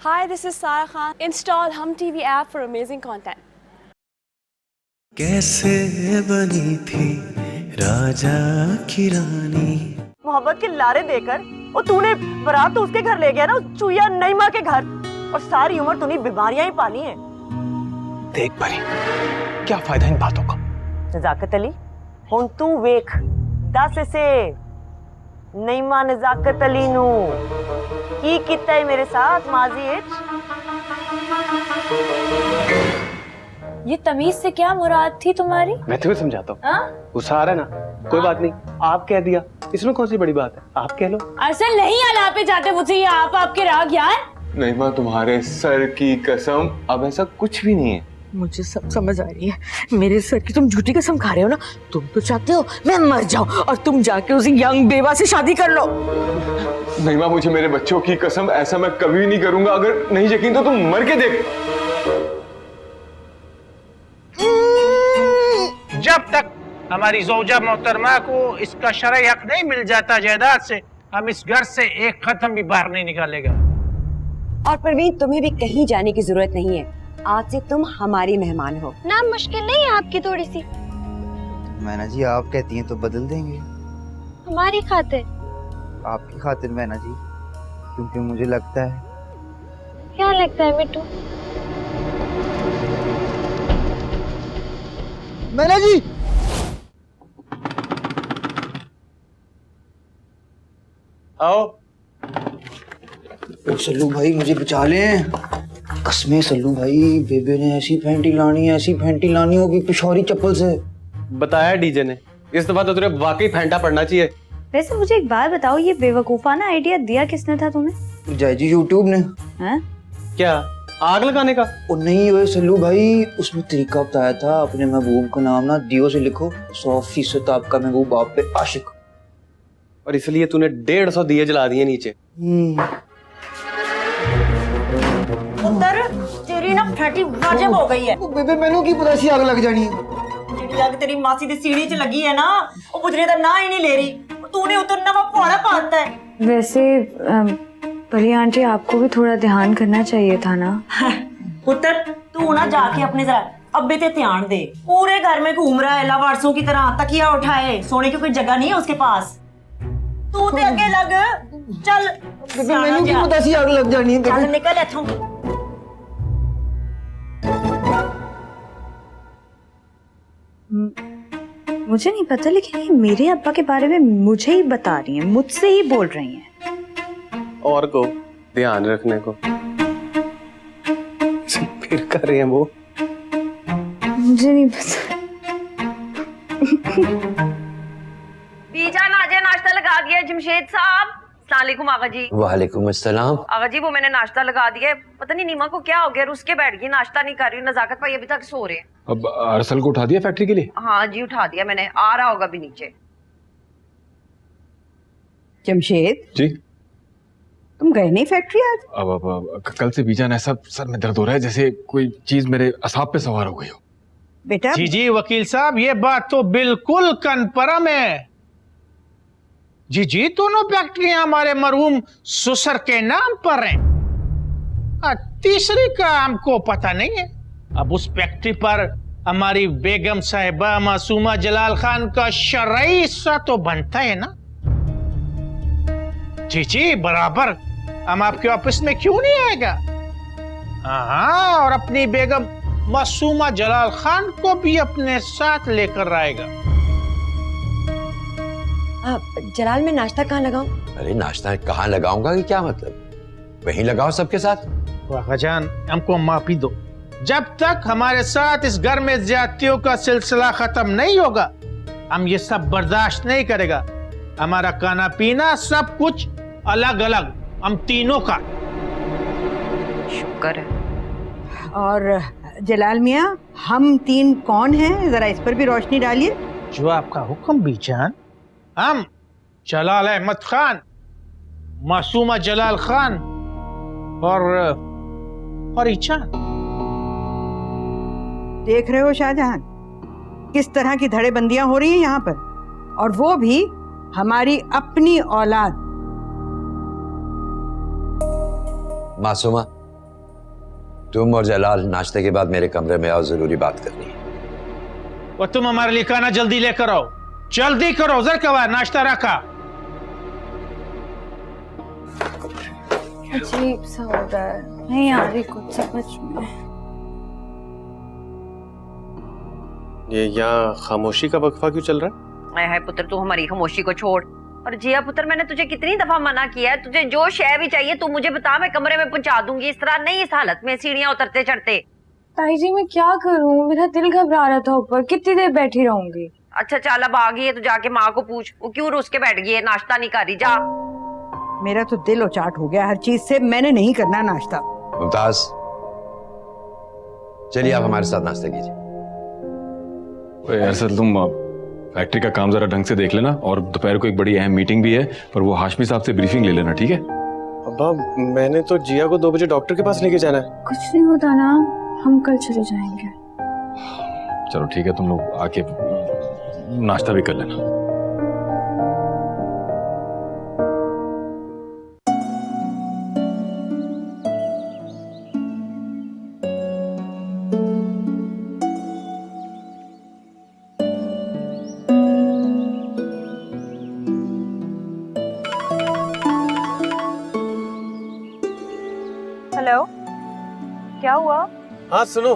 Hi, this is Sarah Khan. Install Hum TV app for amazing content. कैसे बनी थी राजा की रानी। मोहब्बत के लारे देकर और तूने बारात तो उसके घर ले गया ना, उस चुईया नईमा के घर, और सारी उम्र तूने बीमारियां ही पाली हैं। देख परी, क्या फायदा इन बातों का। नजाकत अली, हुन तू वेख दस इसे नईमा नजाकत अली नू की कीता है मेरे साथ माजी विच। ये तमीज से क्या मुराद थी तुम्हारी? मैं तुम्हें समझाता हूँ। गुस्सा आ रहा है ना, कोई बात नहीं, आप कह दिया, इसमें कौन सी बड़ी बात है, आप कह लो। असल नहीं आला पे जाते मुझे ये आप आपके राग यार। नहीं माँ, तुम्हारे सर की कसम, अब ऐसा कुछ भी नहीं है। मुझे सब समझ आ रही है। मेरे सर की तुम झूठी कसम खा रहे हो ना। तुम तो चाहते हो मैं मर जाऊं और तुम जाके उसी यंग बेवा से शादी कर लो। नहीं माँ, मुझे मेरे बच्चों की कसम, ऐसा मैं कभी नहीं करूंगा। अगर नहीं यकीन तो तुम मर के देख। जब तक हमारी ज़ौजा मोहतरमा को इसका शरई हक नहीं मिल जाता जायदाद से, हम इस घर से एक कदम भी बाहर नहीं निकालेगा। और परवीन, तुम्हें भी कहीं जाने की जरूरत नहीं है। आज से तुम हमारी मेहमान हो ना। मुश्किल नहीं है आपकी थोड़ी सी? मैना जी, आप कहती हैं तो बदल देंगे। हमारी खातिर? आपकी खातिर मैना जी, क्योंकि मुझे लगता है। क्या लगता है मिट्टू? मैना जी, आओ। ओ सल्लू भाई, मुझे बचा लें। कसमें सल्लू भाई, बेबे ने ऐसी फैंटी लानी होगी पिशौरी चप्पल से। बताया डीजे ने, इस दफा तो तुझे वाकई फैंटा पड़ना चाहिए। वैसे मुझे एक बात बताओ, ये बेवकूफाना आइडिया दिया किसने था तुम्हें? जय जी, यूट्यूब ने। हैं? क्या आग लगाने का? ओ नहीं हुए सल्लू भाई, उसमें तरीका बताया था। अपने महबूब का नाम ना दियो से लिखो, 100% आपका महबूब आप पे आशिक। और इसलिए तूने 150 दिए जला दिए नीचे। पुत्र, तेरी ना फैटी वाजिब हो गई है। बेबे, मैनू की पता सी आग लग जानी है। जेड़ी आग तेरी मासी दी सीढ़ी च लगी है ना, वो पुजरे दा ना ही नहीं ले रही। तूने उतरना वो पौड़ा पाता है। वैसे परी आंटी, आपको भी थोड़ा ध्यान करना चाहिए था ना। पुत्र, तू ना जाके अपने जरा अब्बे ते ध्यान दे। पूरे घर में घूम रहा है लावारसों की तरह, तकिया उठाए, सोने की कोई जगह नहीं है उसके पास। तू ते आगे लग, चल। बेबे, मैनू की पता सी आग लग जानी है। चल निकल इथों। मुझे नहीं पता, लेकिन ये मेरे अब्बा के बारे में मुझे ही बता रही हैं, मुझसे ही बोल रही हैं। और को ध्यान रखने को फिर कर रहे हैं वो। मुझे नहीं पता। बीजा नाजे नाश्ता लगा दिया जमशेद साहब। अस्सलामुअलैकुम आगा जी। वालेकुम अस्सलाम। आगा जी, वो मैंने नाश्ता लगा दिया। पता नहीं नीमा को क्या हो गया, रुस के बैठ गई, नाश्ता नहीं कर रही। नजाकत भाई अभी तक सो रहे हैं। अब अरसल को उठा दिया फैक्ट्री के लिए? हाँ जी, उठा दिया मैंने, आ रहा होगा भी नीचे। जमशेद, जी। तुम गए नहीं फैक्ट्री आज? अब कल से बीजान ऐसा सर में दर्द हो रहा है जैसे कोई चीज मेरे असाब पे सवार हो गई हो। बेटा जी जी वकील साहब, ये बात तो बिल्कुल कन्फर्म है। जी जी, दोनों फैक्ट्रियां हमारे मरहूम ससुर के नाम पर हैं। तीसरी का हमको पता नहीं है। अब उस फैक्ट्री पर हमारी बेगम साहिबा मासूमा जलाल खान का शरई हिस्सा तो बनता है ना। जी जी बराबर, हम आपके ऑफिस में क्यों नहीं आएगा? हाँ, और अपनी बेगम मासूमा जलाल खान को भी अपने साथ लेकर आएगा। जलाल, मैं नाश्ता कहाँ लगाऊं? अरे नाश्ता कहाँ लगाऊंगा कि क्या मतलब, वहीं लगाओ सबके साथ। वाह जान, हमको माफी दो। जब तक हमारे साथ इस घर में ज्यादतियों का सिलसिला खत्म नहीं होगा, हम ये सब बर्दाश्त नहीं करेगा। हमारा खाना पीना सब कुछ अलग अलग, हम तीनों का। शुक्र है। और जलाल मियाँ, हम तीन कौन हैं? जरा इस पर भी रोशनी डालिए। जो आपका हुक्म बीजान। हम जलाल अहमद खान, मासूमा जलाल खान और ईचान। देख रहे हो शाहजहां, किस तरह की धड़ेबंदियां हो रही हैं यहाँ पर, और वो भी हमारी अपनी औलाद। मासूमा, तुम और जलाल नाश्ते के बाद मेरे कमरे में आओ, जरूरी बात करनी है। और तुम हमारे लिए खाना जल्दी लेकर आओ, जल्दी करो, जर कवा नाश्ता रखा। अजीब सा हो रहा है, नहीं आ रही कुछ समझ में। ये यहाँ खामोशी का वक्फा क्यों चल रहा है? हाय पुत्र, तू हमारी खामोशी को छोड़। और जिया पुत्र, मैंने तुझे कितनी दफा मना किया है, तुझे जो शय भी चाहिए तू मुझे बता, मैं कमरे में पहुंचा दूंगी। इस तरह नहीं, इस हालत में सीढ़ियां उतरते चढ़ते। ताई जी मैं क्या करूं, मेरा दिल घबरा रहा था ऊपर, कितनी देर बैठी रहूंगी। अच्छा चल, अब आ गई है तो जाके माँ को पूछ, वो क्यों रुस के बैठ गई है, नाश्ता नहीं कर रही। जा। मेरा तो दिल उचाट हो गया हर चीज से। मैंने नहीं करना नाश्ता। मुमताज, चलिए आप हमारे साथ नाश्ता कीजिए। अरसल, तुम फैक्ट्री का काम जरा ढंग से देख लेना, और दोपहर को एक बड़ी अहम मीटिंग भी है, पर वो हाशमी साहब से ब्रीफिंग ले लेना, ठीक है? अब्बा, मैंने तो जिया को 2 बजे डॉक्टर के पास लेके जाना है। कुछ नहीं होता ना, हम कल चले जाएंगे। चलो ठीक है, तुम लोग आके नाश्ता भी कर लेना। हेलो, क्या हुआ? हाँ सुनो,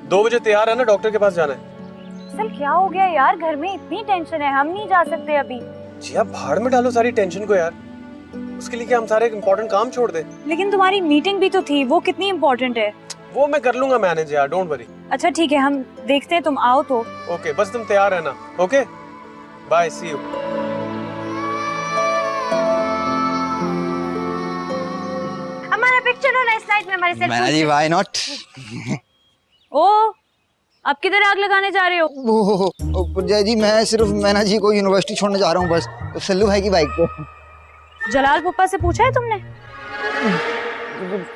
2 बजे तैयार है ना, डॉक्टर के पास जाना है। सर क्या हो गया यार, घर में इतनी टेंशन है, हम नहीं जा सकते अभी। जिया, भाड़ में डालो सारी टेंशन को यार। उसके लिए क्या हम सारे इम्पोर्टेंट काम छोड़ दें? लेकिन तुम्हारी मीटिंग भी तो थी, वो कितनी इम्पोर्टेंट है। वो मैं कर लूंगा मैनेज यार, डोंट वरी। अच्छा ठीक है, हम देखते हैं, तुम आओ तो। ओके, बस तुम तैयार है ना? Okay, bye, see you. हमारा पिक्चर होना इस स्लाइड में, हमारे सेल्फी। जी व्हाई नॉट। ओ, अब किधर आग लगाने जा रहे हो? पुरजाई जी, मैं सिर्फ मैना जी को यूनिवर्सिटी छोड़ने जा रहा हूँ बस, तो सल्लू भाई की बाइक पे। जलाल पप्पा से पूछा है तुमने?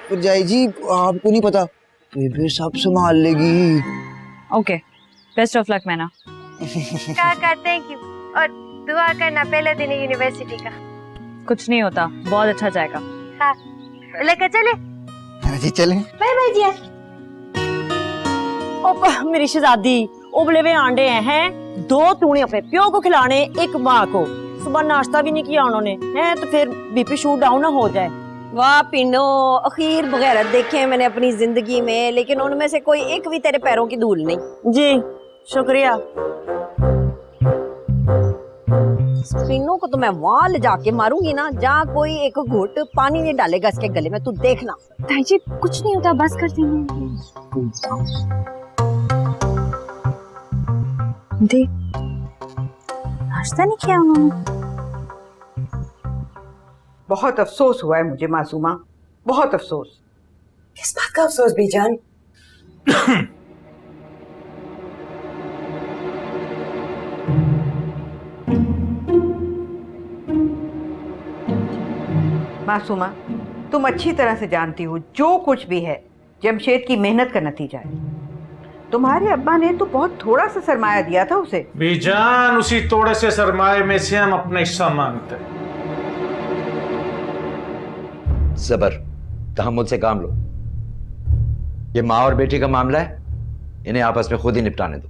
पुरजाई जी आपको नहीं पता, बेबे सब संभाल लेगी। ओके, बेस्ट ऑफ लक मैना। काका थैंक यू, और दुआ करना पहले दिन यूनिवर्सिटी का। कुछ नहीं होता, बहुत अच्छा जाएगा। हाँ, लेकर चले। मैना जी चलें। बाय बाय जिया। मेरी शहजादी, उबले हुए अंडे हैं, 2 तूने अपने प्यो को खिलाने, 1 माँ को। सुबह नाश्ता भी नहीं किया उन्होंने, है तो फिर बीपी शूट डाउन ना हो जाए। वाह पिंडो, अखीर बगैरत देखे हैं मैंने अपनी जिंदगी में, लेकिन उनमें से कोई एक भी तेरे पैरों की धूल नहीं। जी शुक्रिया। पिन्नों को तो मैं वहां ले जाके मारूंगी ना, जहाँ कोई एक घूंट पानी नहीं डालेगा इसके गले में, तू देखना। ताई जी कुछ नहीं होता, बस कर देंगे। देख, नाश्ता नहीं किया उन्होंने। बहुत अफसोस हुआ है मुझे मासूमा, बहुत अफसोस। किस बात का अफसोस बीजान? मासूमा, तुम अच्छी तरह से जानती हो जो कुछ भी है जमशेद की मेहनत का नतीजा है। तुम्हारे अब्बा ने तो बहुत थोड़ा सा सरमाया दिया था उसे। बीजान, उसी थोड़े से सरमाए में से हम अपना हिस्सा मांगते हैं। सबर, तहम्मुल से काम लो। ये माँ और बेटी का मामला है, इन्हें आपस में खुद ही निपटाने दो।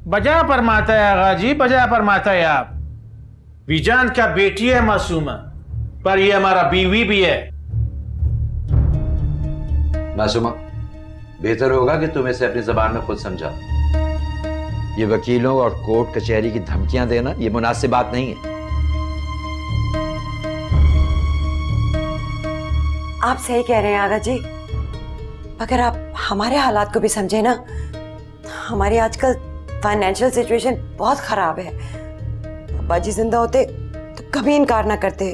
बजा फरमाता है आगा जी, बजा फरमाता है आप। बीजान क्या बेटी है मासूमा, पर ये हमारा बीवी भी है। मासूमा, बेहतर होगा कि तुम इसे अपनी जबान में खुद समझाओ। ये वकीलों और कोर्ट कचहरी की धमकियां देना ये मुनासिब बात नहीं है। आप सही कह रहे हैं आगा जी, अगर आप हमारे हालात को भी समझे ना, हमारी आजकल फाइनेंशियल सिचुएशन बहुत खराब है। अब्बा जी जिंदा होते तो कभी इनकार ना करते।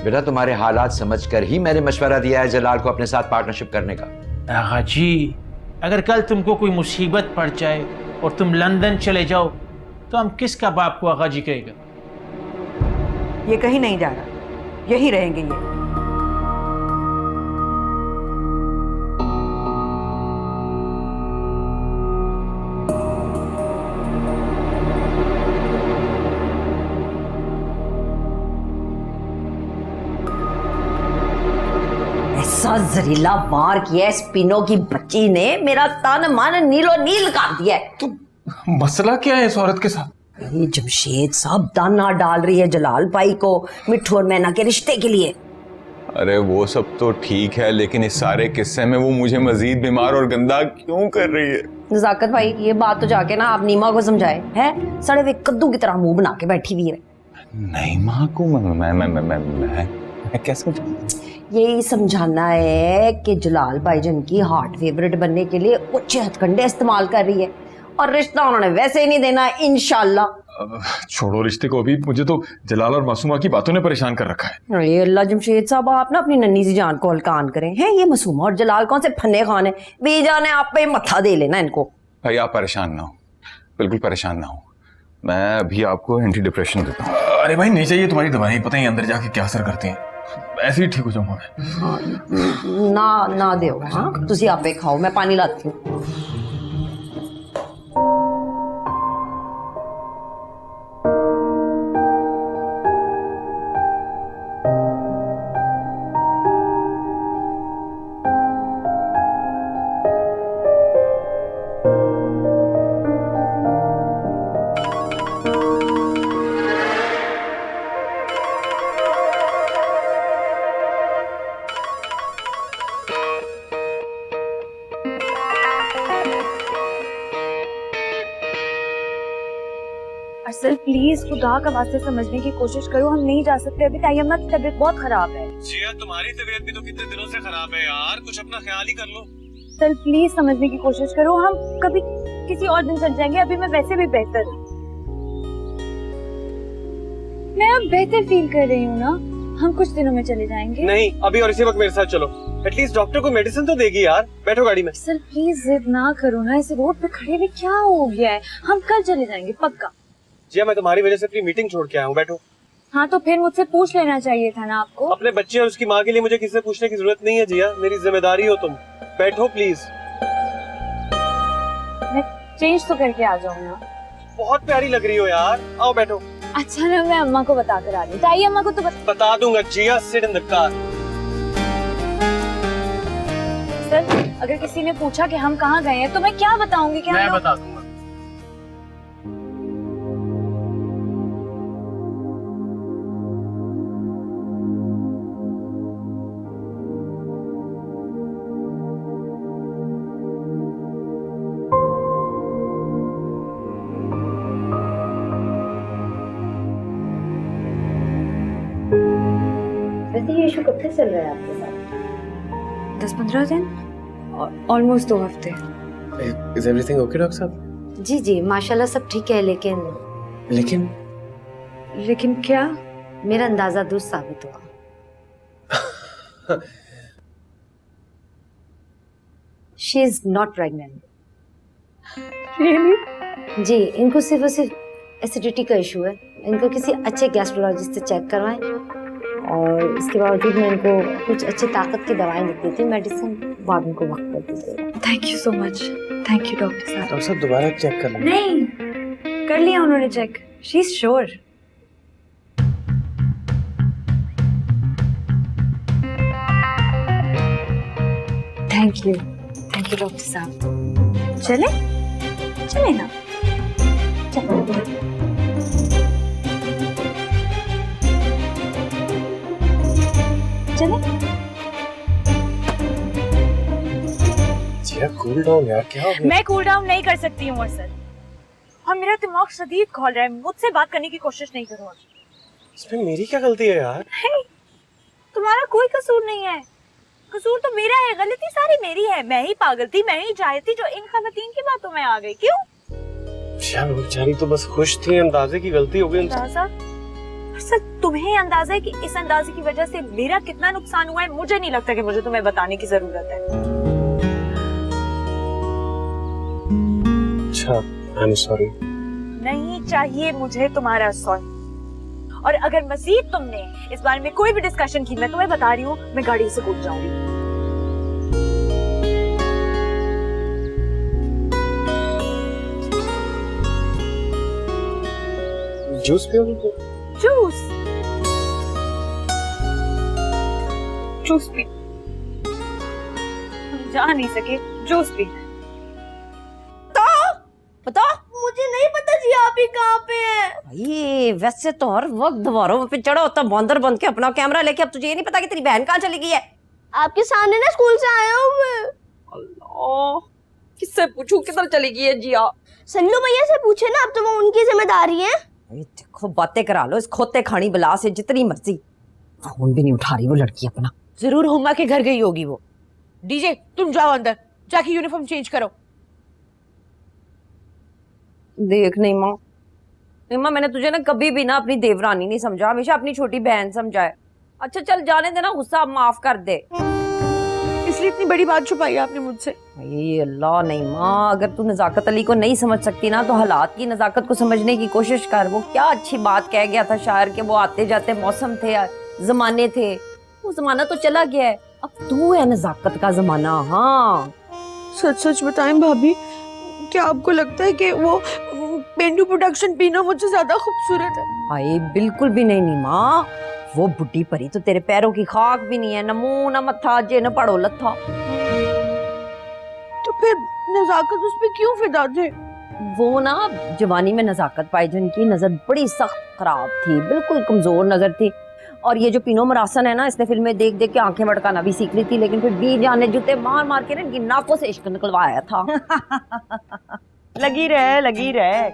बेटा, तुम्हारे हालात समझकर ही मैंने मशवरा दिया है जलाल को अपने साथ पार्टनरशिप करने का। आगा जी, अगर कल तुमको कोई मुसीबत पड़ जाए और तुम लंदन चले जाओ तो हम किसका बाप को आगा जी कहेगा? ये कहीं नहीं जा रहा, यही रहेंगे ये। ऐसा ऐसा जहरीला वार किया है स्पिनो की बच्ची ने, मेरा तन मन नीलो नील कर दिया है। तो मसला क्या है इस औरत के साथ? ये जमशेद साहब दाना डाल रही है जलाल भाई को मिट्ठू और मैना के रिश्ते के लिए। अरे वो सब तो ठीक है, लेकिन इस सारे किस्से में वो मुझे मजीद बीमार और गंदा क्यों कर रही है? नजाकत भाई, ये बात तो जाके ना आप नीमा को समझाए। हैं सड़े हुए कद्दू की तरह मुंह बना के बैठी हुई है। नहीं माँ को मैं कैसे यही समझाना है कि जलाल भाईजान की हार्ट फेवरेट बनने के लिए उच्च हथकंडे इस्तेमाल कर रही है, और रिश्ता उन्होंने वैसे ही नहीं देना इंशाल्लाह। छोड़ो रिश्ते को, अभी मुझे तो जलाल और मासूमा की बातों ने परेशान कर रखा है। अरे अल्लाह जमशेद साहब, आप ना अपनी नन्ही सी जान को हल्कान करें। हैं ये मासूमा और जलाल कौन से फन्ने खान है? बीजान है, आप पे मत्था दे लेना इनको। भाई आप परेशान ना हो, बिल्कुल परेशान ना हो, मैं अभी आपको एंटी डिप्रेशन देता हूँ। अरे भाई नहीं चाहिए तुम्हारी दवाएं, पता ही अंदर जाके क्या असर करती हैं, ऐसे ही ठीक हो जाऊंगा मैं। ना दे होगा। हाँ तुसी आपे खाओ, मैं पानी लाती हूँ। असल प्लीज खुदा का वास्ते समझने की कोशिश करो, हम नहीं जा सकते अभी। तायम्मा की तबीयत बहुत खराब है। जिया तुम्हारी तबीयत भी तो कितने दिनों से खराब है यार, कुछ अपना ख्याल ही कर लो। सर प्लीज समझने की कोशिश करो, हम कभी किसी और दिन चल जाएंगे, अभी मैं वैसे भी बेहतर हूँ। मैं अब बेहतर फील कर रही हूँ ना, हम कुछ दिनों में चले जाएंगे। नहीं अभी और इसी वक्त मेरे साथ चलो, एटलीस्ट डॉक्टर को मेडिसिन तो देगी यार। बैठो गाड़ी में। सर प्लीज जिद ना करो ना, इस रोड पे खड़े हुए क्या हो गया है? हम कल चले जाएंगे पक्का। जिया मैं तुम्हारी वजह से अपनी मीटिंग छोड़ के आया हूँ, बैठो। हाँ तो फिर मुझसे पूछ लेना चाहिए था ना आपको। अपने बच्चे और उसकी माँ के लिए मुझे किसी से पूछने की जरूरत नहीं है जिया, मेरी जिम्मेदारी हो तुम। बैठो प्लीज। मैं चेंज तो करके आ जाऊँ ना। बहुत प्यारी लग रही हो यार, आओ बैठो। अच्छा ना मैं अम्मा को बता कर आ रही हूँ। ताई अम्मा को तो बता दूंगा। Jiya sit in the car. Sir अगर किसी ने पूछा कि हम कहाँ गए हैं तो मैं क्या बताऊंगी? कि मैं बता दूंगा। वैसे ये इशू कब से चल रहा है आपके साथ? 10-15 दिन, ऑलमोस्ट 2 हफ्ते। इज एवरीथिंग ओके डॉक्टर साहब? जी माशाल्लाह सब ठीक है, लेकिन क्या? मेरा अंदाजा दुरुस्त साबित हुआ। She is not pregnant. Really? जी इनको सिर्फ और सिर्फ एसिडिटी का इशू है। इनको किसी अच्छे गैस्ट्रोलॉजिस्ट से चेक करवाएं, और इसके बावजूद मैं इनको कुछ अच्छी ताकत की दवाएं लिख देती हूँ, मेडिसिन बाद में वक्त पर दीजिएगा। Thank you so much. Thank you doctor साहब। डॉक्टर साहब दोबारा चेक कर लें। नहीं कर लिया उन्होंने check, she is sure. Thank you doctor साहब। चले ना, चले। जिया कूल डाउन यार, क्या हो गया? मैं कूल डाउन नहीं कर सकती हूँ सर, और मेरा दिमाग शदीद खोल रहा है। मुझसे बात करने की कोशिश नहीं करो। इसमें मेरी क्या गलती है यार? तुम्हारा कोई कसूर नहीं है, कसूर तो मेरा है, गलती सारी मेरी है। मैं ही पागल थी, मैं ही जाहिल थी जो इन खवातीन की बातों में आ गई। क्यों? यार वो बेचारी तो बस खुश थी, अंदाजे की गलती हो गई उनसे। अंदाजा? सर तुम्हें अंदाजा है कि इस अंदाजे की वजह से मेरा कितना नुकसान हुआ है? मुझे नहीं लगता कि मुझे तुम्हें बताने की जरूरत है। अच्छा, आई एम सॉरी। नहीं चाहिए मुझे तुम्हारा सॉरी, और अगर मजीद तुमने इस बारे में कोई भी डिस्कशन की, मैं तुम्हें बता रही हूँ मैं गाड़ी से कूद जाऊंगी। जूस पियोगे? Juice P. जा नहीं सके जूस भी। बता मुझे नहीं पता जी आप ही कहाँ पे हैं। ये वैसे तो हर वक्त दीवारों पे चढ़ा होता बंदर बन के अपना कैमरा लेके, अब तुझे ये नहीं पता कि तेरी बहन कहाँ चली गई है? आपके सामने ना स्कूल से आया हूँ मैं। अल्लाह, किससे पूछूं किधर चली गई है जिया? सल्लू भैया से पूछे ना, अब तो वो उनकी जिम्मेदारी है। अरे देखो बातें करा लो इस खोते खानी बला से जितनी मर्जी, फोन भी नहीं उठा रही वो लड़की अपना। जरूर हुमा के घर गई होगी वो। डीजे तुम जाओ अंदर, जाके यूनिफॉर्म चेंज करो। देख नहीं माँ, नहीं माँ, मैंने तुझे ना कभी भी ना अपनी देवरानी नहीं समझा, हमेशा अपनी छोटी बहन समझा है। अच्छा चल जाने देना, गुस्सा माफ कर दे। इसलिए इतनी बड़ी बात छुपाई आपने मुझसे। ये अल्लाह, नहीं माँ, अगर तू नजाकत अली को नहीं समझ सकती ना तो हालात की नजाकत को समझने की कोशिश कर। वो क्या अच्छी बात कह गया था शायर के, वो आते जाते मौसम थे, जमाने थे, वो जमाना तो चला गया है, अब तू है नजाकत का जमाना। हाँ सच सच बताएं भाभी, क्या आपको लगता है कि वो पेंडू प्रोडक्शन पीना मुझसे ज्यादा खूबसूरत है? हाय बिल्कुल भी नहीं नी माँ, वो बुढ़ी परी तो तेरे पैरों की खाक भी नहीं है, न मुंह न मत्था जे न पड़ो लत्था। तो फिर नजाकत उस पे क्यों फिदा थे? वो ना जवानी में नजाकत पाई, जिनकी नजर बड़ी सख्त खराब थी, बिल्कुल कमजोर नजर थी। और ये जो पिनो मरासन है ना, इसने फिल्में देख देख के आंखें भड़काना भी सीख ली थी, लेकिन फिर बी जान ने जूते मार मार के ना इनकी नाकों से इश्क निकलवाया था। लगी रहे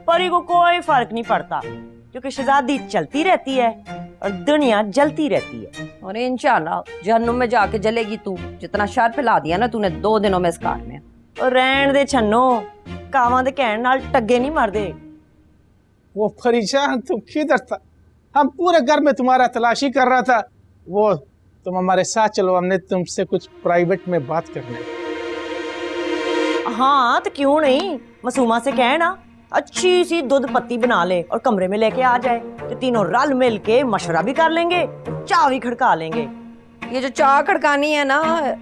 परी को कोई फर्क नहीं पड़ता, क्योंकि शहजादी चलती रहती है और दुनिया जलती रहती है। और इंशाल्लाह जहन्नुम में जाके जलेगी तू, जितना शर फैला दिया ना तूने 2 दिनों में इस कार में। और रहन दे छन्नो, कावां दे कहण नाल टग्गे नहीं मरदे। वो फरीजान तुम किधर था? हम पूरे घर में तुम्हारा तलाशी कर रहा था। वो तुम हमारे साथ चलो, हमने तुमसे कुछ प्राइवेट में बात करनी है। हाँ तो क्यों नहीं, मासूमा से कहना अच्छी सी दूध पत्ती बना ले और कमरे में लेके आ जाए, तो तीनों रल मिल के मशवरा भी कर लेंगे, चाय भी खड़का लेंगे। ये जो चाय खड़कानी है ना,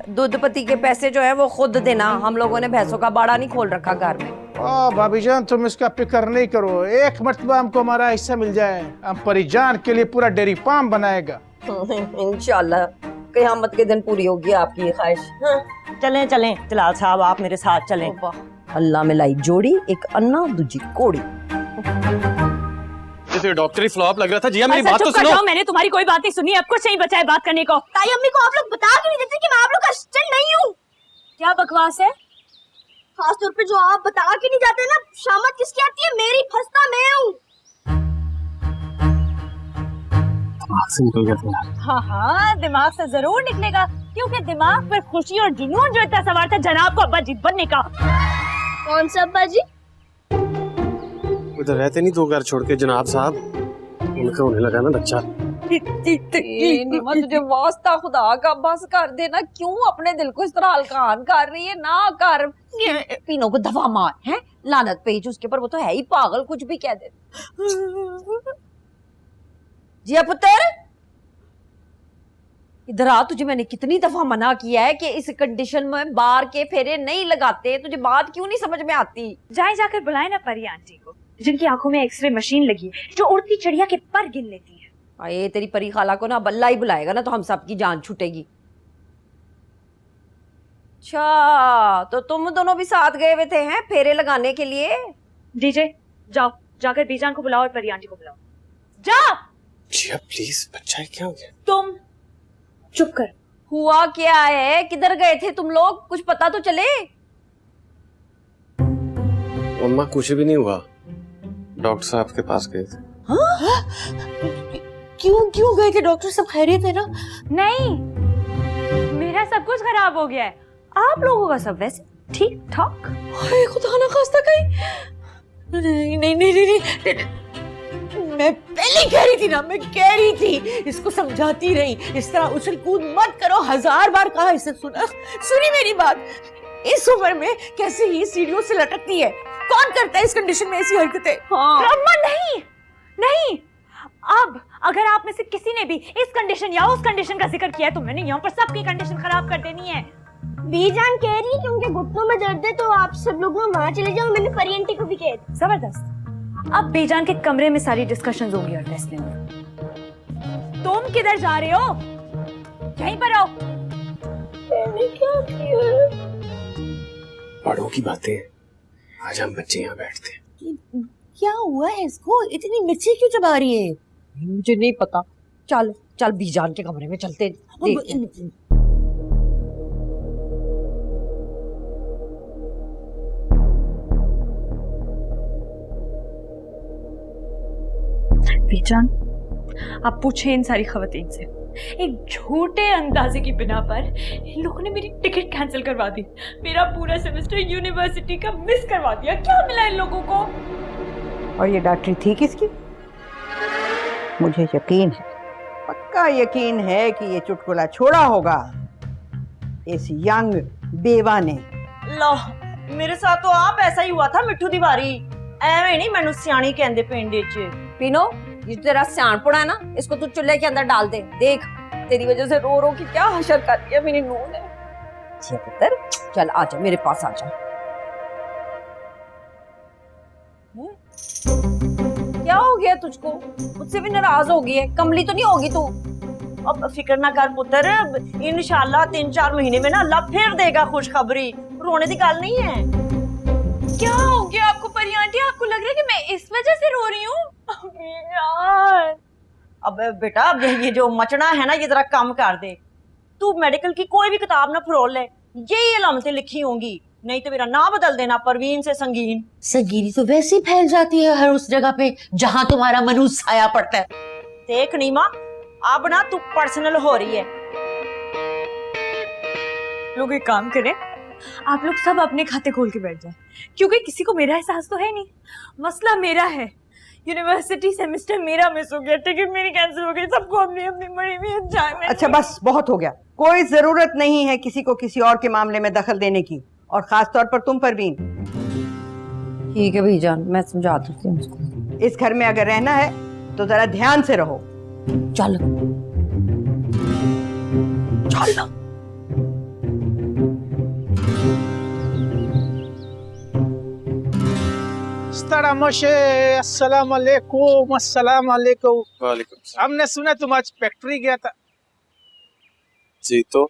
दूध पत्ती के पैसे जो है वो खुद देना, हम लोगों ने भैंसों का बाड़ा नहीं खोल रखा घर में। ओ भाभी जान तुम इसका फिक्र नहीं करो, एक मर्तबा हमको हमारा हिस्सा मिल जाए, हम परिजान के लिए पूरा डेयरी फार्म बनाएगा। इंशाल्लाह क़यामत के दिन पूरी होगी आपकी ये ख्वाहिश। चलें जलाल साहब, आप मेरे साथ चलें। अल्लाह में लाई जोड़ी, एक अन्ना दूजी कोड़ी। ये डॉक्टरी फ्लॉप लग रहा था। जिया मेरी बात तो सुनो। मैंने तुम्हारी कोई बात नहीं सुनी, अब कुछ नहीं बचा है बात करने को। ताई अम्मी को आप लोग बता क्यों नहीं देते कि मैं आप लोग का असिस्टेंट नहीं हूँ? क्या बकवास है? खास तौर पे जो आप बता के नहीं जाते ना, शामत किसकी आती है? मेरी, फंसता मैं हूँ। हाँ दिमाग से जरूर निकलेगा, क्योंकि दिमाग पर खुशी और जुनून जो इतना सवार था जनाब को अब्बा जी बनने का। कौन सा अब्बा जी? उधर रहते नहीं 2 घर छोड़ के जनाब साहब, उनका होने लगा ना बच्चा। तुझे वास्ता खुदा का बस कर देना, क्यों अपने दिल को इस तरह हल्कान कर रही है? ना कर, पीनों को दफा मार है, लानत पेज उसके पर, वो तो है ही पागल, कुछ भी कह दे। जिया पुत्र इधर आ, तुझे मैंने कितनी दफा मना किया है कि इस कंडीशन में बाहर के फेरे नहीं लगाते, तुझे बात क्यों नहीं समझ में आती? जाए जाकर बुलाए ना परी आंटी को, जिनकी आंखों में एक्सरे मशीन लगी है, जो उड़ती चिड़िया के पर गिन लेती है। अरे तेरी परी खाला को ना बल्ला ही बुलाएगा ना तो हम सबकी जान छूटेगी। अच्छा तो तुम दोनों भी साथ गए हुए थे हैं फेरे लगाने के लिए? डीजे जाओ, जाकर बीजान को बुलाओ और परी आंटी को बुलाओ। जा जिया प्लीज, बच्चा है, क्या हो गया? तुम चुप कर। हुआ क्या है? किधर गए थे तुम लोग? कुछ पता तो चले। मम्मा कुछ भी नहीं हुआ, डॉक्टर साहब के पास गए थे। हाँ? क्यों गए थे? डॉक्टर सब खैरियत है ना? नहीं, मेरा सब कुछ खराब हो गया है, आप लोगों का सब वैसे ठीक ठाक। खुदा ना खास्ता कहीं। नहीं, मैं पहले कह रही थी ना, मैं कह रही थी, इसको समझाती रही, इस तरह उछल कूद मत करो, 1000 बार कहा, इसे सुनी मेरी बात। इस उम्र में कैसे ही सीढ़ियों से लटकती है? कौन करता है इस कंडीशन में ऐसी हरकतें? अम्मा नहीं, अब अगर आप में से किसी ने भी इस कंडीशन या उस कंडीशन का जिक्र किया है तो मैंने यहाँ पर सबकी कंडीशन खराब कर देनी है। बीजान कह रही है कि उनके घुटनों में दर्द है, तो आप सब लोग ना वहाँ चले जाओ, मैंने परी आंटी को भी कह दिया। जबरदस्त। अब बेजान के कमरे में सारी डिस्कशंस होंगी और टेस्ट लेंगे। तुम किधर जा रहे हो? यहीं पर आओ। मैंने क्या किया? बड़ों की बातें, आज हम बच्चे यहाँ बैठते हैं। क्या हुआ है इसको? इतनी मिर्ची क्यों चबा रही है? मुझे नहीं पता। चल चल बीजान के कमरे में चलते देखते हैं। बीजान, आप पूछे इन सारी खवातीन से, एक झूठे अंदाजे की बिना पर इन लोगों ने मेरी टिकट कैंसिल करवा दी, मेरा पूरा सेमेस्टर यूनिवर्सिटी का मिस करवा दिया। क्या मिला इन लोगों को? और ये डॉक्टरी थी किसकी? मुझे यकीन है, पक्का यकीन है कि ये चुटकुला छोड़ा होगा इस यंग बेवा ने। लो, मेरे साथ तो आप ऐसा ही हुआ था मिठू तिवारी। एवें नहीं मैनू सियाणी कहंदे पिंड च। पीनो, ये तेरा सियाणपुड़ा है ना, इसको तू चूल्हे के अंदर डाल दे। देख तेरी वजह से रो रो की क्या हशर कर दिया मेरी नूह ने। अच्छा पुत्र, चल आजा मेरे पास आजा। क्या हो गया तुझको? मुझसे भी नाराज हो गई है? कमली तो नहीं होगी तू? अब फिक्र ना कर पुत्र, इंशाल्लाह 3-4 महीने में ना अल्लाह फिर देगा खुशखबरी। रोने की गल नहीं है। क्या हो गया आपको परी आंटी? आपको लग रहा है कि मैं इस वजह से रो रही हूँ? अब बेटा, अब ये जो मचना है ना, ये जरा कम कर दे। तू मेडिकल की कोई भी किताब ना फरोल ले, यही अलामतें लिखी होंगी, नहीं तो मेरा नाम बदल देना परवीन से संगीन। संगीनी तो वैसे ही फैल जाती है हर उस जगह पे जहाँ तुम्हारा मनु साया पड़ता है। देख नीमा, अब ना तू पर्सनल हो रही है। लोग एक काम करें, आप लोग सब अपने खाते खोल के बैठ जाए, क्योंकि किसी को मेरा एहसास तो है नहीं। मसला मेरा है, यूनिवर्सिटी सेमेस्टर मेरा मिस हो गया, टिकट मेरी कैंसिल हो गई, सबको अपनी अपनी मरी हुई एंजॉयमेंट। अच्छा बस, बहुत हो गया। कोई जरूरत नहीं है किसी को किसी और के मामले में दखल देने की, और खास तौर पर तुम परवीन। ठीक है बीजान, मैं समझा दूंगी उसको। इस घर में अगर रहना है तो जरा ध्यान से रहो। चल चल। अस्सलाम वालेकुम। अस्सलाम वालेकुम। वालेकुम। हमने सुना तुम आज फैक्ट्री गया था। जी तो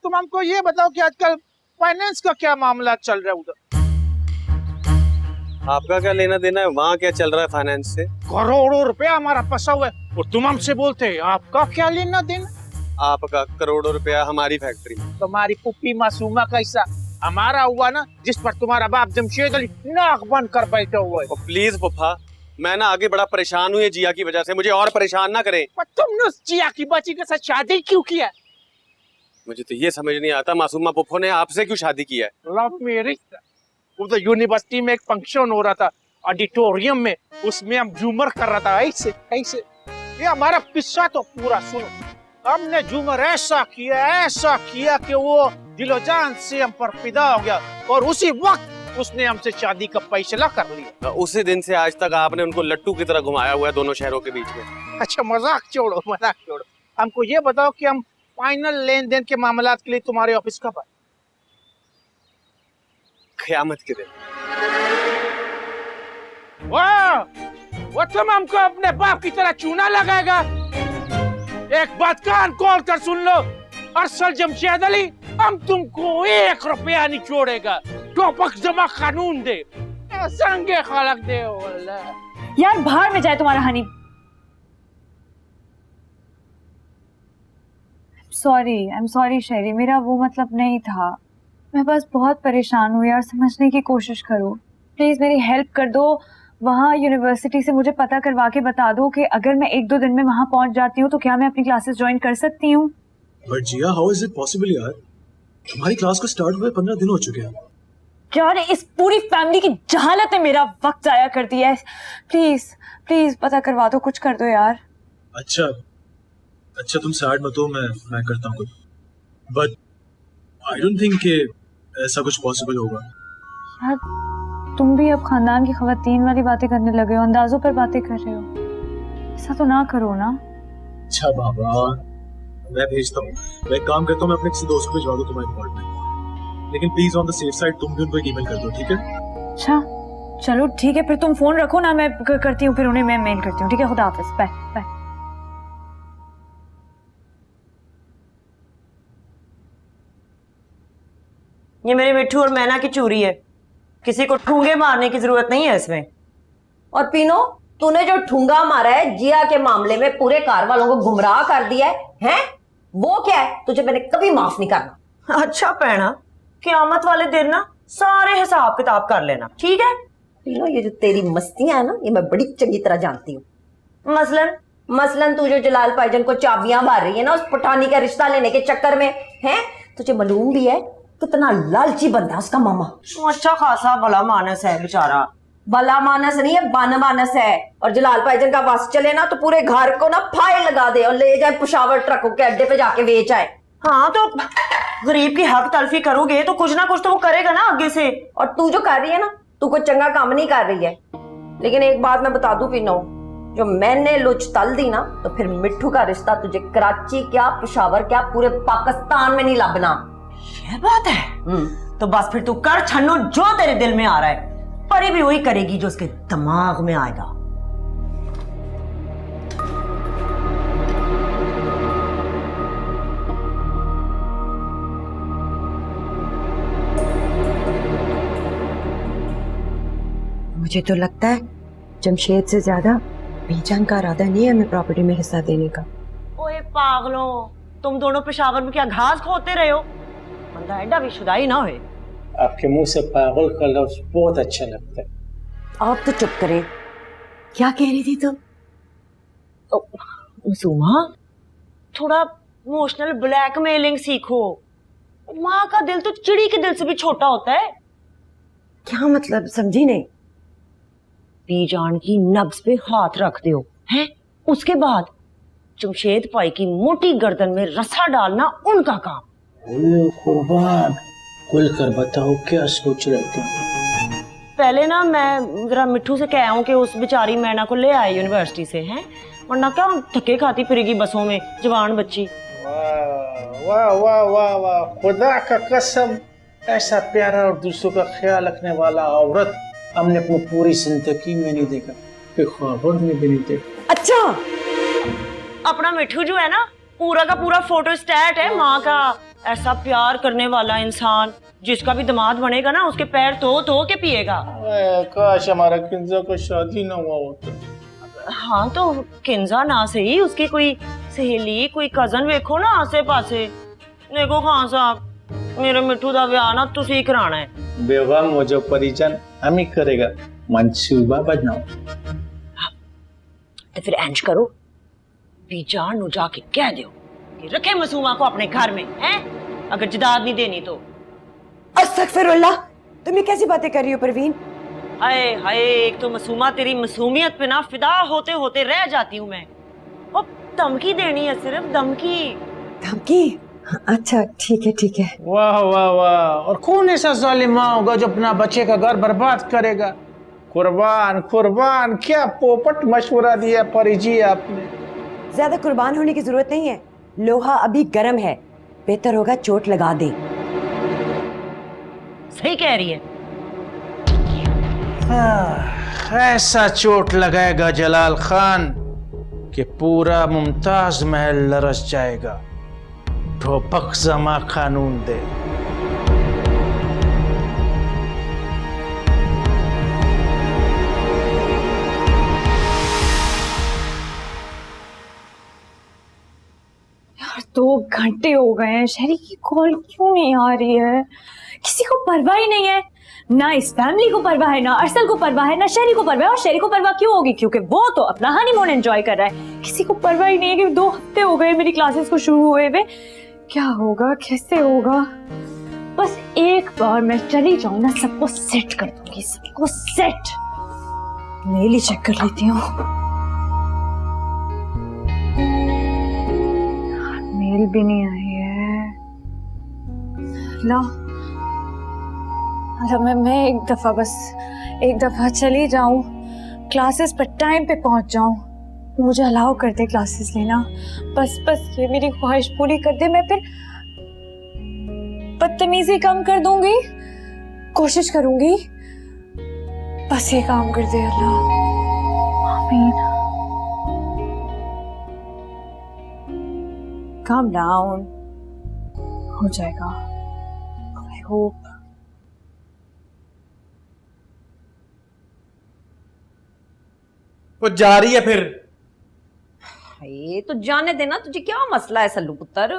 तुम हमको ये बताओ कि आजकल फाइनेंस का क्या मामला चल रहा है उधर? आपका क्या लेना देना है? वहाँ क्या चल रहा है फाइनेंस से? करोड़ों रुपया हमारा फंसा हुआ है और तुम हमसे बोलते हैं आपका क्या लेना देना? आपका करोड़ों रुपया हमारी फैक्ट्री में। तुम्हारी पुप्पी मासूमा का हिस्सा हमारा हुआ ना, जिस पर तुम्हारा बाप जमशेद अली नाक बंद कर बैठा हुआ है। प्लीज पप्पा, मैं ना आगे बड़ा परेशान हुई जिया की वजह से, मुझे और परेशान ना करें। पर तुमने उस जिया की बच्ची के साथ शादी क्यों किया? मुझे तो ये समझ नहीं आता, मासूमा पुप्पो ने आपसे क्यों शादी किया है? Love marriage. उधर यूनिवर्सिटी में एक फंक्शन हो रहा था ऑडिटोरियम में, उसमें हम झूमर कर रहा था ऐसे ऐसे। ये हमारा किस्सा तो पूरा सुनो। हमने झूमर ऐसा किया कि वो दिलो जान से हम पर फिदा हो गया, और उसी वक्त उसने हमसे शादी का फैसला कर लिया। उसी दिन से आज तक आपने उनको लट्टू की तरह घुमाया हुआ है दोनों शहरों के बीच में। अच्छा मजाक छोड़ो, मजाक छोड़ो। हमको ये बताओ कि हम फाइनल लेन देन के मामलात के लिए तुम्हारे ऑफिस कब आए? क़यामत के दिन। वाह, वो तुम हमको अपने बाप की तरह चूना लगाएगा? एक बात कान खोल कर सुन लो, अरसल जमशेद अली हम तुमको 1 रुपया नहीं छोड़ेगा। टोपक जमा कानून दे, संगे खलक दे। यार बाहर में जाए तुम्हारा हनी। आई एम सॉरी शेरी, मेरा वो मतलब नहीं था। मैं बस बहुत परेशान हूँ यार, समझने की कोशिश करो प्लीज, मेरी हेल्प कर दो। वहाँ यूनिवर्सिटी से मुझे पता करवा के बता दो कि अगर मैं 1-2 दिन में वहाँ पहुँच जाती हूँ तो क्या मैं अपनी क्लासेस ज्वाइन कर सकती हूँ? But Jiya, how is it possible यार? तुम्हारी क्लास को स्टार्ट हुए 15 दिन हो चुके हैं। यार इस पूरी फैमिली की जहालत ने मेरा वक्त जाया कर दिया है। प्लीज प्लीज पता करवा दो, कुछ कर दो यार। अच्छा तुम सैड मत हो, मैं करता हूँ कुछ, बट आई डोंट थिंक कि ऐसा कुछ पॉसिबल होगा। यार तुम भी अब खानदान की खवातीन वाली बातें करने लगे हो, अंदाजों पर बातें कर रहे हो, ऐसा तो ना करो ना। अच्छा बाबा, मैं भेजता हूँ। मैं एक काम करता हूँ, मैं अपने किसी दोस्त को भिजवा दूँ तुम्हारे अपार्टमेंट, लेकिन please on the safe side तुम भी उनको एक ईमेल कर दो, ठीक है? अच्छा चलो ठीक है, फिर तुम फोन रखो ना, मैं करती हूँ, फिर उन्हें मैं मेल करती हूँ, ठीक है? खुदा हाफिज, बाय बाय। ये मेरे मिट्टू और मैना की चूरी है, किसी को ठूंगे मारने की जरूरत नहीं है इसमें। और पीनो, तूने जो ठूंगा मारा है जिया के मामले में पूरे कार वालों को गुमराह कर दिया है? वो क्या है? तुझे मैंने कभी माफ नहीं करना। अच्छा पैना, क़यामत वाले दिन ना सारे हिसाब किताब कर लेना, ठीक है? पीनो, ये जो तेरी मस्तियां है ना, ये मैं बड़ी चंगी तरह जानती हूँ। मसलन तू जो जलाल भाईजान को चाबियां मार रही है ना उस पठानी का रिश्ता लेने के चक्कर में, है? तुझे मालूम भी है कितना लालची बंदा है उसका मामा। अच्छा खासा भला मानस है बेचारा। भला मानस नहीं है, बन मानस है। और जलाल भाईजान का बस चले ना तो पूरे घर को ना फाइल लगा दे और ले जाए पेशावर ट्रकों के अड्डे पे जाके बेच आए। हाँ, तो गरीब की हक तलफी करोगे तो कुछ ना कुछ तो वो करेगा ना आगे से। और तू जो कर रही है ना, तू कोई चंगा काम नहीं कर रही है। लेकिन एक बात मैं बता दूं पीनो, जो मैंने लुच तल दी ना तो फिर मिट्ठू का रिश्ता तुझे कराची क्या, पेशावर क्या, पूरे पाकिस्तान में नहीं लभना। ये बात है? तो बस फिर तू कर छन्नू जो तेरे दिल में आ रहा है, परी भी वही करेगी जो उसके दिमाग में आएगा। मुझे तो लगता है जमशेद से ज्यादा बीजान का इरादा नहीं है हमें प्रॉपर्टी में हिस्सा देने का। ओए पागलों, तुम दोनों पेशावर में क्या घास खोते रहे हो? बंदा एडा भी शुदाई ना होए। आपके मुंह से पागल का लफ्ज बहुत अच्छा लगता है। आप तो चुप करें। क्या कह रही थी तुम? सुमा, थोड़ा इमोशनल ब्लैकमेलिंग सीखो। माँ का दिल तो चिड़ी के दिल से भी छोटा होता है। क्या मतलब? समझी नहीं। बीजान की नब्ज पे हाथ रख दो, हैं? उसके बाद जमशेद भाई की मोटी गर्दन में रस्सा डालना उनका काम। कुर्बान, खुलकर बताओ क्या सोच रहे थे? पहले ना मैं जरा मिट्टू से कह आऊं कि उस बेचारी मैना को ले आए यूनिवर्सिटी से, हैं? वरना क्या धक्के खाती फिरेगी बसों में जवान बच्ची। वाह वाह वाह वाह वाह, खुदा का कसम, ऐसा प्यारा और दूसरों का ख्याल रखने वाला औरत हमने अपनी पूरी जिंदगी में नहीं देखा, फिर ख्वाबों में भी नहीं देखा। अच्छा, अपना मिट्टू जो है ना, पूरा का पूरा फोटो स्टैट है माँ का। ऐसा प्यार करने वाला इंसान जिसका भी दामाद बनेगा ना उसके पैर धो के पिएगा। काश हमारा किंजा को शादी ना हुआ होता। हाँ, तो किंजा ना सही, उसकी कोई सहेली, कोई कजन वेखो ना आसे पासे। देखो खान साहब, मेरे मिट्टू दा ब्याह ना तुसी कराना है। बेगम वो जो परिजन हम ही करेगा, मंसूबा बनाओ। तो फिर इंज करो, बीजान नु जाके कह दो कि रखे मसूमा को अपने घर में, हैं? अगर जदाद नहीं देनी तो। अस्तगफिरुल्लाह, तुम ये कैसी बातें कर रही हो परवीन? हाय हाय, एक तो मसूमा तेरी मसूमियत पे ना फिदा होते होते रह जाती हूँ मैं। और धमकी देनी है, सिर्फ धमकी। धमकी? अच्छा ठीक है ठीक है। वाह वाह वाह, और कौन ऐसा जालिम होगा जो अपना बच्चे का घर बर्बाद करेगा? कुर्बान कुर्बान, क्या पोपट मशवरा दिया परी जी आपने। ज्यादा कुर्बान होने की जरूरत नहीं है, लोहा अभी गर्म है, बेहतर होगा चोट लगा दे। सही कह रही है। ऐसा चोट लगाएगा जलाल खान कि पूरा मुमताज महल लरस जाएगा। ठोपक जमा कानून दे। यार 2 घंटे हो गए हैं, शहरी की कॉल क्यों नहीं आ रही है? किसी को परवाह ही नहीं है, ना इस फैमिली को परवाह है, ना अरसल को परवाह है, ना शहरी को परवाह है। और शहरी को परवाह क्यों होगी? क्योंकि वो तो अपना हनीमून एंजॉय कर रहा है। किसी को परवाह ही नहीं है कि 2 हफ्ते हो गए मेरी क्लासेस को शुरू हुए हुए। क्या होगा, कैसे होगा? बस एक बार मैं चली जाऊं ना, सबको सेट कर दूंगी, सबको सेट। मेल ही चेक कर लेती हूँ। मेल भी नहीं आई है। ला, मैं एक दफा चली जाऊं, क्लासेस पर टाइम पे पहुंच जाऊं, मुझे अलाउ कर दे क्लासेस लेना। बस ये मेरी ख्वाहिश पूरी कर दे, मैं फिर बदतमीजी कम कर दूंगी, कोशिश करूंगी। बस ये काम कर दे अल्लाह, आमीन। काम डाउन हो जाएगा, आई होप। वो जा रही है फिर। ये तो जाने देना, तुझे क्या मसला है सल्लू पुत्र?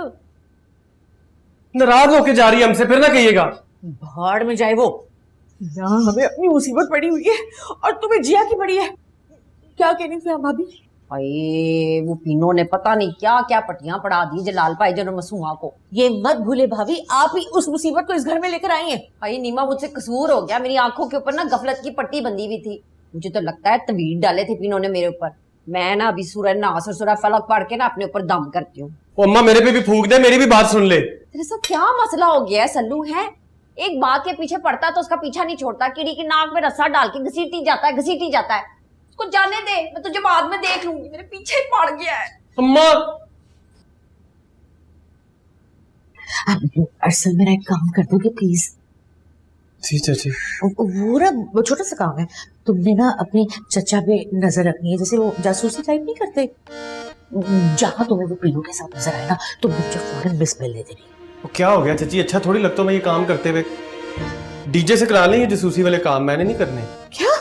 नाराज होके जा रही है हमसे, फिर ना कहिएगा। भाड़ में जाए वो। यहाँ हमें अपनी मुसीबत पड़ी हुई है और तुम्हें जिया की पड़ी है। क्या कहनी थी भाभी? अरे वो पीनो ने पता नहीं क्या क्या पटियां पड़ा दी जलाल भाईजान और मसूहा को। ये मत भूले भाभी, आप ही उस मुसीबत को इस घर में लेकर आई हैं। भाई नीमा, मुझसे कसूर हो गया। मेरी आंखों के ऊपर ना गफलत की पट्टी बंधी हुई थी। मुझे तो लगता है तवीर डाले थे पीनो ने मेरे ऊपर। मैं ना अभी सूरह नास और सूरह फलक पढ़ के ना अपने ऊपर दम करती हूँ। अम्मा मेरे पे भी फूंक दे, मेरी भी बात सुन ले। तेरे साथ क्या मसला हो गया है सल्लू? है एक बात के पीछे पड़ता है तो उसका पीछा नहीं छोड़ता। कीड़ी की नाक में रस्सा डाल के घसीटी जाता है। उसको जाने दे, मैं तुझे बाद में देख लूंगी। मेरे पीछे ही पड़ गया है। अम्मा अरसल मेरा एक काम कर दोगे प्लीज? जी चाची। वो ना वो छोटा सा काम है। तुमने ना अपने चचा पे नजर रखनी है, जैसे वो जासूसी टाइप नहीं करते। जहां तुम्हें वो पीलू के साथ नजर आए ना, तुम मुझे फौरन बिस्मिल ले देनी। वो क्या हो गया चाची? अच्छा थोड़ी लगता मैं ये काम करते हुए। डीजे से करा लें ये जासूसी वाले काम, मैंने नहीं करने। क्या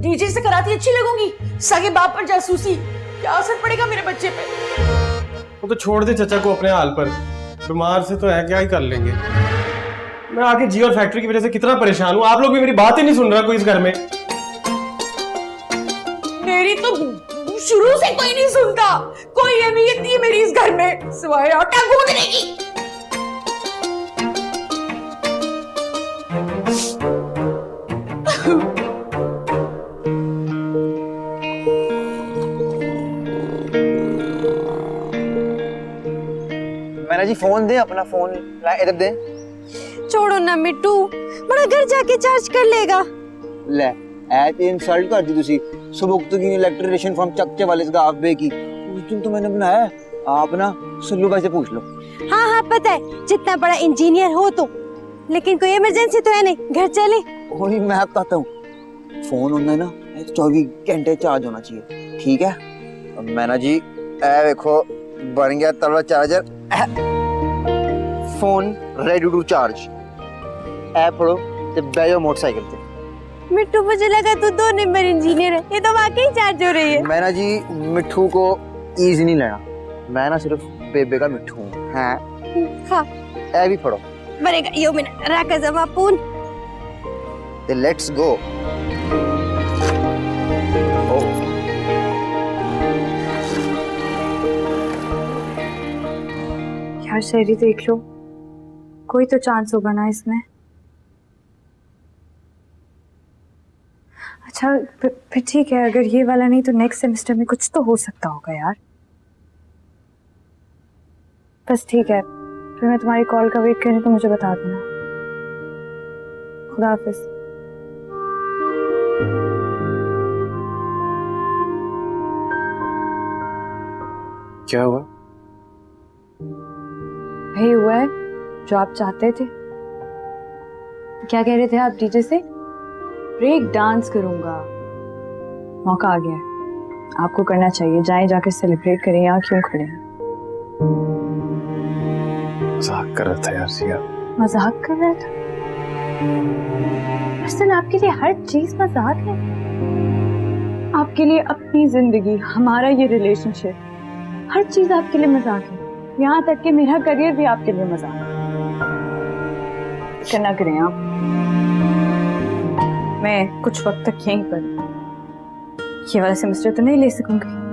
डीजे से कराती अच्छी लगूंगी? सगे बाप पर जासूसी, क्या असर पड़ेगा मेरे बच्चे पे? वो तो छोड़ दे चचा को अपने हाल पर। बीमार से तो है, क्या ही कर लेंगे। मैं आके जियो और फैक्ट्री की वजह से कितना परेशान हूँ। आप लोग भी मेरी बात ही नहीं सुन रहा कोई इस घर में। मेरी तो शुरू से कोई नहीं सुनता। कोई अहमियत नहीं है मेरी इस घर में सिवाय आटा गूंदने की। मैंने जी फोन दे, अपना फोन इधर दे। छोड़ो ना मिट्टू, बड़ा घर जाके चार्ज कर लेगा। ले ऐसे इंसल्ट कर दी तुसी। सुबह तो की इलेक्ट्रिशियन फ्रॉम चक्के वाले का आप बे की उस दिन तो मैंने बनाया। आप ना सल्लू भाई से पूछ लो। हाँ हाँ पता है, जितना बड़ा इंजीनियर हो तो, लेकिन कोई इमरजेंसी तो है नहीं, घर चले। वही मैं आपको कहता हूँ, फोन होना ना 24 घंटे चार्ज होना चाहिए, ठीक है? अब मैंने जी ए देखो बन गया तलवा charger. Phone ready to charge. ए पढ़ो ते बैठो मोटरसाइकिल पे। मिट्टू मुझे लगा तू 2 नंबर इंजीनियर है, ये तो वाकई चार्ज हो रही है। मैं ना जी मिट्ठू को ईज नहीं लेना, मैं ना सिर्फ बेबे का मिट्ठू हूँ। हाँ हाँ ए भी पढ़ो। बरेगा यो मिना राका जमापून ते लेट्स गो। यार शेरी देख लो, कोई तो चांस होगा ना इसमें। अच्छा फिर ठीक है, अगर ये वाला नहीं तो नेक्स्ट सेमेस्टर में कुछ तो हो सकता होगा यार। बस ठीक है, फिर मैं तुम्हारी कॉल का वेट करूँ तो मुझे बता देना। खुदा हाफिज। क्या हुआ? वही हुआ है जो आप चाहते थे। क्या कह रहे थे आप डीजे से? ब्रेक डांस करूंगा। मौका आ गया है, आपको करना चाहिए। जाएं जाकर सेलिब्रेट करें, यहाँ क्यों खड़े हैं? मजाक कर रहा था यार जिया। मजाक कर रहा था? असल आपके लिए हर चीज मजाक है। आपके लिए अपनी जिंदगी, हमारा ये रिलेशनशिप, हर चीज आपके लिए मजाक है। यहाँ तक कि मेरा करियर भी आपके लिए मजाक है। करना करें आप, मैं कुछ वक्त तक यहीं पर, ये वाला सेमेस्टर तो नहीं ले सकूंगी।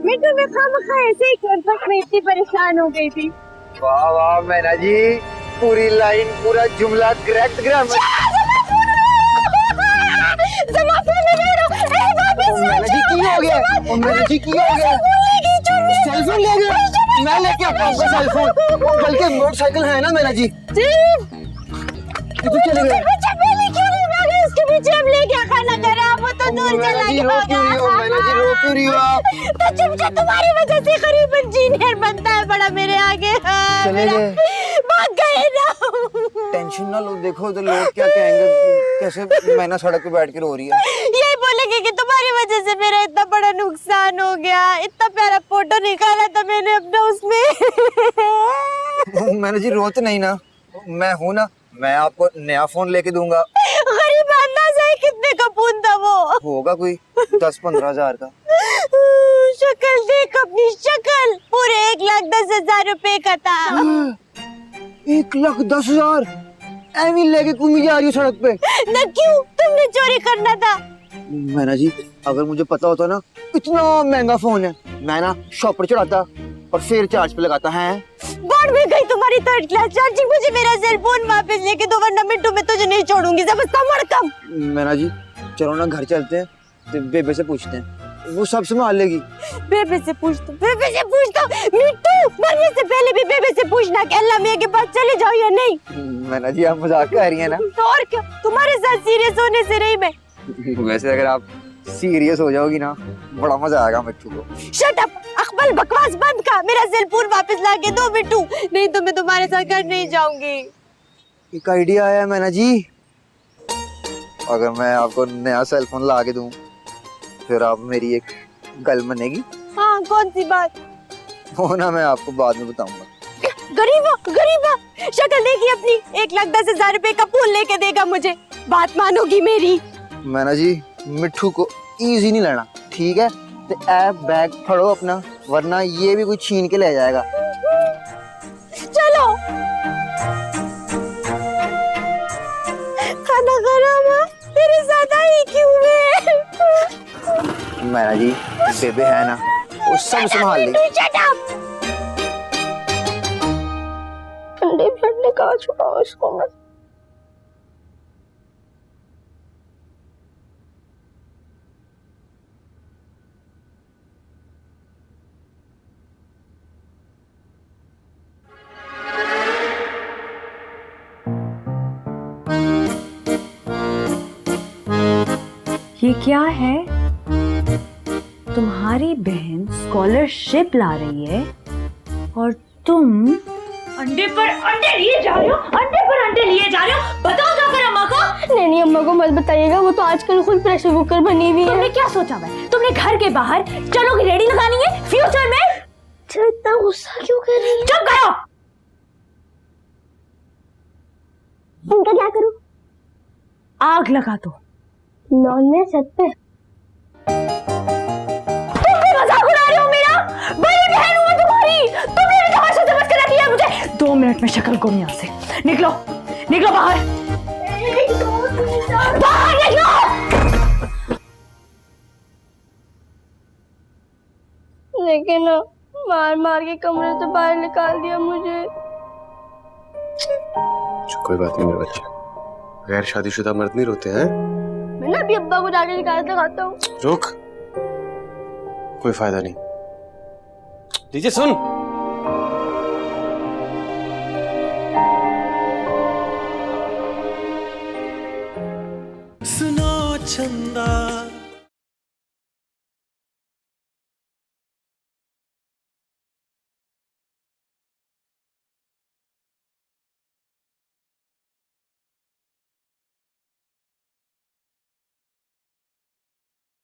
मिट्टू मैं खामखा ऐसे ही कर बस मैं इतनी परेशान हो गई थी। वाह वाह मैना जी, पूरी लाइन पूरा जुमला करेक्ट ग्रामर। मैना जी की हो गया? मैना जी की हो गया? सेलफोन ले गया? मैं लेके आता हूँ सेलफोन, बल्कि मोटरसाइकिल है ना मैना जी। किधर चले गए? उसके पीछे हम ले क्या खाना करा? वो तो दूर चला जी रो क्यों रही हो? मैना जी रो क्यों रही हो आप? तो चुपचाप तुम्हारी वजह से गरीब इंजीनियर बनता है बड़ा मेरे आगे। चले गए? भाग गए ना। टेंशन ना लो, देखो तो लोग क्या कहेंगे, कैसे मैना सड़क पे बैठ के रो रही है। यही बोलेंगे कि तुम्हारी वजह से मेरा इतना बड़ा नुकसान हो गया। इतना प्यारा फोटो निकाला था मैंने अपना उसमें। मैना जी रो तो नहीं ना, मैं हूँ ना, मैं आपको नया फोन लेके दूंगा। गरीब अंदाजा है कितने का फोन था वो? होगा कोई 10-15 हजार का। शक्ल देख अपनी शक्ल, पूरे 1,10,000 रुपए का था। 1,10,000 एवी लेके घूमी जा रही हो सड़क पे? ना क्यों, तुमने चोरी करना था। मैना जी अगर मुझे पता होता ना इतना महंगा फोन है, मैं ना शॉप पर चढ़ाता और फिर चार्ज पे लगाता है। बढ़ भी गई तुम्हारी थर्ड क्लास चार्जिंग। मुझे मेरा सेल फोन वापस लेके दो, वरना मिनटों में तुझे नहीं छोड़ूंगी। समझता मरकम। मैना जी चलो ना घर चलते हैं, तो बेबे से पूछते हैं, वो सब संभाल लेगी। बेबे से पूछ दो, बेबे से पूछ दो। मिट्टू मरने से पहले भी बेबे से पूछना कि अल्लाह मियां के पास चले जाओ या नहीं। मैना जी आप मजाक कर रही हैं ना? तो और क्या, तुम्हारे साथ सीरियस होने से रही मैं। वैसे अगर आप सीरियस हो जाओगी ना बड़ा मजा आएगा मिट्टू को। शट अप अकबल, बकवास बंद कर। मेरा सेल फोन वापस ला के दो मिट्टू, नहीं तो मैं तुम्हारे साथ घर नहीं जाऊंगी। एक आइडिया आया मैना जी, अगर मैं आपको नया सेल फोन ला के दूं फिर आप मेरी एक गल मानेगी? हाँ कौन सी बात? वो ना मैं आपको बाद में बताऊंगा। गरीबा गरीबा, शक्ल देखी अपनी। 1,10,000 रुपए का फोन लेके देगा मुझे, बात मानोगी मेरी? मैना जी मिट्टू को इजी नहीं लेना, ठीक है? तो ऐप बैग फड़ो अपना, वरना ये भी कोई छीन के ले जाएगा। चलो खाना गरम है, तेरे साथ आई क्यों मैं? मैना जी बेबे है ना, वो सब संभाल लेगी। ठंडे ठंडे कहाँ छुपाओ इसको मैं। ये क्या है? तुम्हारी बहन स्कॉलरशिप ला रही है और तुम अंडे पर अंडे लिए जा रहे हो, अंडे पर अंडे लिए जा रहे हो। बताओ जाकर अम्मा को। नहीं अम्मा को मत बताइएगा, वो तो आजकल खुद प्रेशर कुकर बनी हुई है। तुमने क्या सोचा है? तुमने घर के बाहर चलो की रेडी लगानी है फ्यूचर में? इतना गुस्सा क्यों कर रही है? चुप करो। उनका क्या करूं? आग लगा दो। लॉन में छत पे। तुम भी मजाक उड़ा रहे हो मेरा? बड़ी बहन हूँ तुम्हारी, तुमने भी तमाशा समझ कर रखी है मुझे। 2 मिनट में शक्ल को यहाँ से निकलो, निकलो बाहर, बाहर निकलो। लेकिन मार मार के कमरे से बाहर निकाल दिया मुझे। कोई बात नहीं मेरे बच्चे, गैर शादीशुदा मर्द नहीं रोते हैं। मैं ना अभी अब्बा को जाके शिकायत लगाता हूँ। रुक, कोई फायदा नहीं। लीजिए सुन,